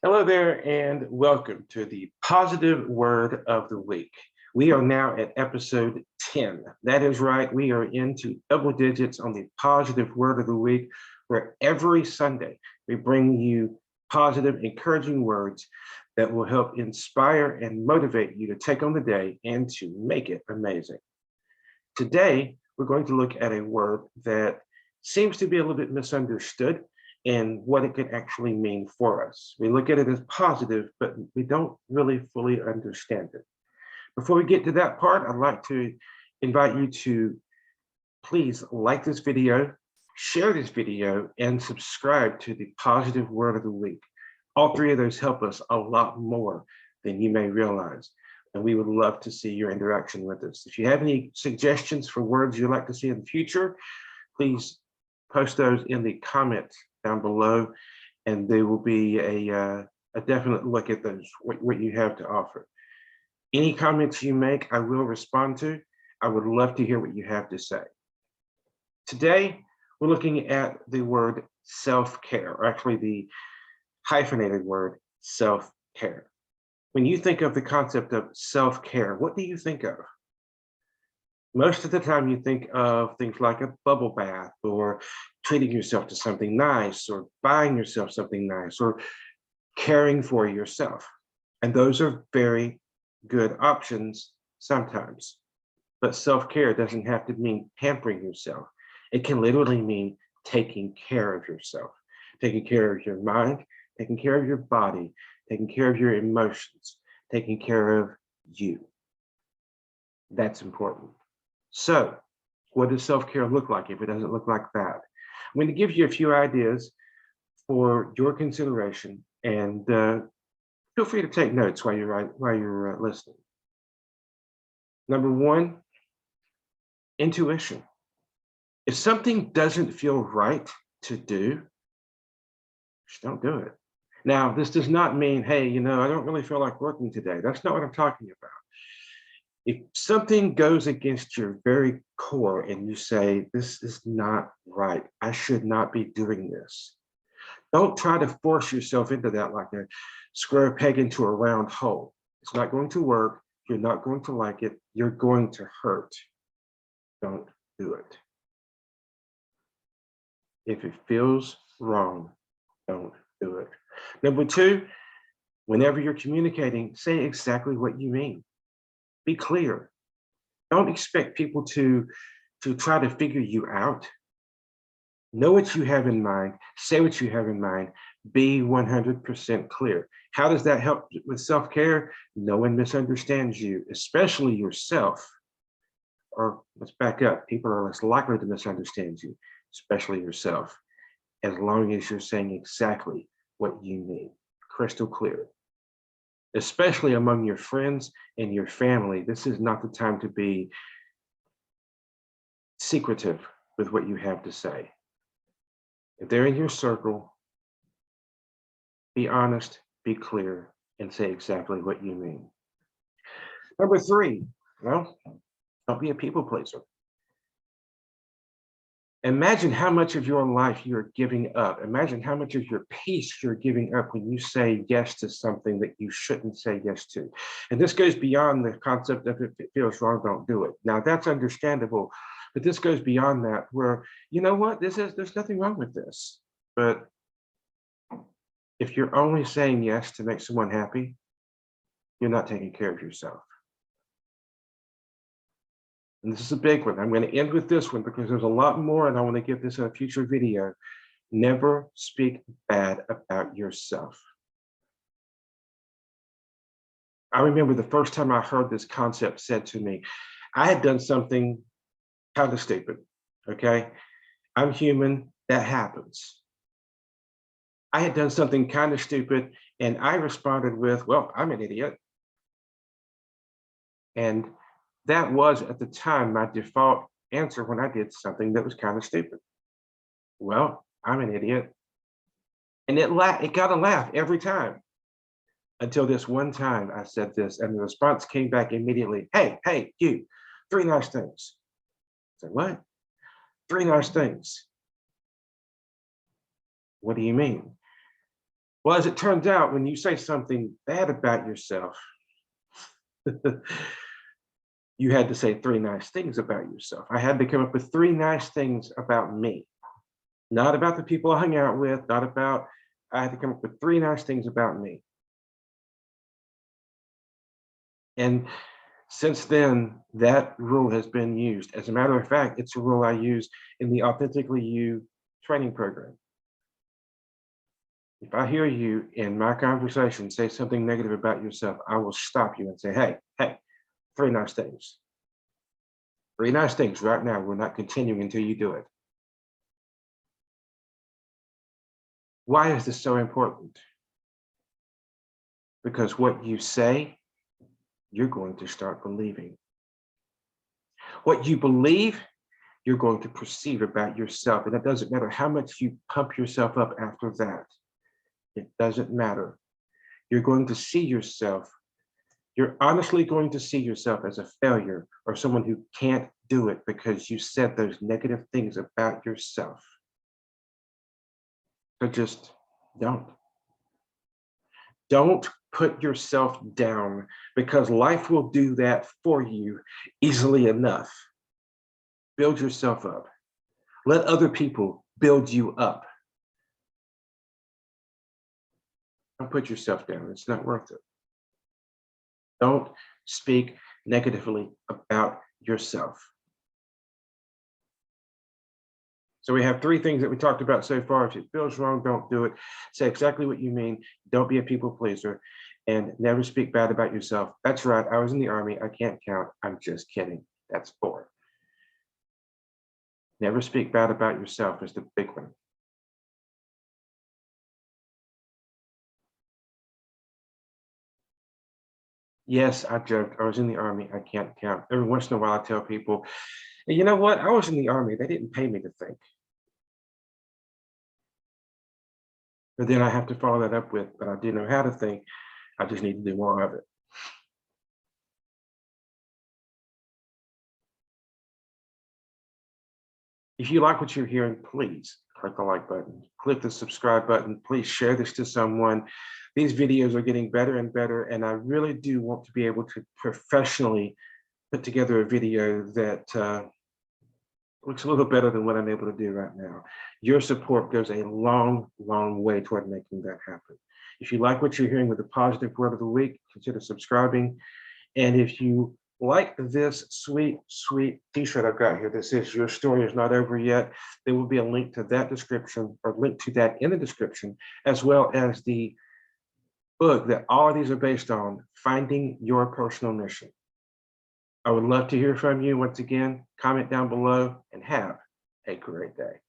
Hello there, and welcome to the positive word of the week. We are now at episode 10. That is right, we are into double digits on the positive word of the week, where every Sunday we bring you positive, encouraging words that will help inspire and motivate you to take on the day and to make it amazing. Today, we're going to look at a word that seems to be a little bit misunderstood and what it could actually mean for us. We look at it as positive, but we don't really fully understand it. Before we get to that part, I'd like to invite you to please like this video, share this video, and subscribe to the positive word of the week. All three of those help us a lot more than you may realize. And we would love to see your interaction with us. If you have any suggestions for words you'd like to see in the future, please post those in the comments down below, and there will be a definite look at those, what you have to offer. Any comments you make, I will respond to. I would love to hear what you have to say. Today, we're looking at the word self-care, or actually the hyphenated word self-care. When you think of the concept of self-care, what do you think of? Most of the time you think of things like a bubble bath, or treating yourself to something nice, or buying yourself something nice, or caring for yourself. And those are very good options sometimes. But self-care doesn't have to mean pampering yourself. It can literally mean taking care of yourself, taking care of your mind, taking care of your body, taking care of your emotions, taking care of you. That's important. So what does self-care look like if it doesn't look like that? I'm going to give you a few ideas for your consideration, and feel free to take notes while you're listening. Number one, intuition. If something doesn't feel right to do, just don't do it. Now, this does not mean, hey, I don't really feel like working today. That's not what I'm talking about. If something goes against your very core and you say, this is not right, I should not be doing this, don't try to force yourself into that like a square peg into a round hole. It's not going to work. You're not going to like it. You're going to hurt. Don't do it. If it feels wrong, don't do it. Number two, whenever you're communicating, say exactly what you mean. Be clear. Don't expect people to try to figure you out. Know what you have in mind, say what you have in mind, be 100% clear. How does that help with self-care? No one misunderstands you, especially yourself. Or let's back up, people are less likely to misunderstand you, especially yourself, as long as you're saying exactly what you mean, crystal clear. Especially among your friends and your family, this is not the time to be secretive with what you have to say. If they're in your circle, be honest, be clear, and say exactly what you mean. Number three, well, don't be a people pleaser. Imagine how much of your life you're giving up. Imagine how much of your peace you're giving up when you say yes to something that you shouldn't say yes to. And this goes beyond the concept of if it feels wrong, don't do it. Now that's understandable, but this goes beyond that where, you know what, there's nothing wrong with this. But if you're only saying yes to make someone happy, you're not taking care of yourself. And this is a big one. I'm going to end with this one because there's a lot more, and I want to get this in a future video. Never speak bad about yourself. I remember the first time I heard this concept said to me, I had done something kind of stupid, okay? I'm human, that happens. I had done something kind of stupid, and I responded with, well, I'm an idiot. And that was, at the time, my default answer when I did something that was kind of stupid. Well, I'm an idiot. And it got a laugh every time until this one time I said this, and the response came back immediately. Hey, you, 3 nice things. I said, what? 3 nice things. What do you mean? Well, as it turns out, when you say something bad about yourself, you had to say 3 nice things about yourself. I had to come up with 3 nice things about me, not about the people I hung out with, not about, I had to come up with 3 nice things about me. And since then, that rule has been used. As a matter of fact, it's a rule I use in the Authentically You training program. If I hear you in my conversation say something negative about yourself, I will stop you and say, hey, 3 nice things. 3 nice things right now. We're not continuing until you do it. Why is this so important? Because what you say, you're going to start believing. What you believe, you're going to perceive about yourself. And it doesn't matter how much you pump yourself up after that. It doesn't matter. You're going to see yourself. You're honestly going to see yourself as a failure or someone who can't do it because you said those negative things about yourself. So just don't. Don't put yourself down because life will do that for you easily enough. Build yourself up. Let other people build you up. Don't put yourself down. It's not worth it. Don't speak negatively about yourself. So we have 3 things that we talked about so far. If it feels wrong, don't do it. Say exactly what you mean. Don't be a people pleaser and never speak bad about yourself. That's right. I was in the Army. I can't count. I'm just kidding. That's 4. Never speak bad about yourself is the big one. Yes, I joked. I was in the Army. I can't count. Every once in a while, I tell people, "Hey, you know what? I was in the Army. They didn't pay me to think." But then I have to follow that up with, but I do know how to think. I just need to do more of it. If you like what you're hearing, please click the like button, click the subscribe button. Please share this to someone. These videos are getting better and better, and I really do want to be able to professionally put together a video that looks a little better than what I'm able to do right now. Your support goes a long, long way toward making that happen. If you like what you're hearing with the positive word of the week, consider subscribing. And if you like this sweet, sweet t-shirt I've got here that says "Your story is not over yet," there will be a link to that description, or link to that in the description, as well as the book that all of these are based on, Finding Your Personal Mission. I would love to hear from you. Once again, comment down below and have a great day.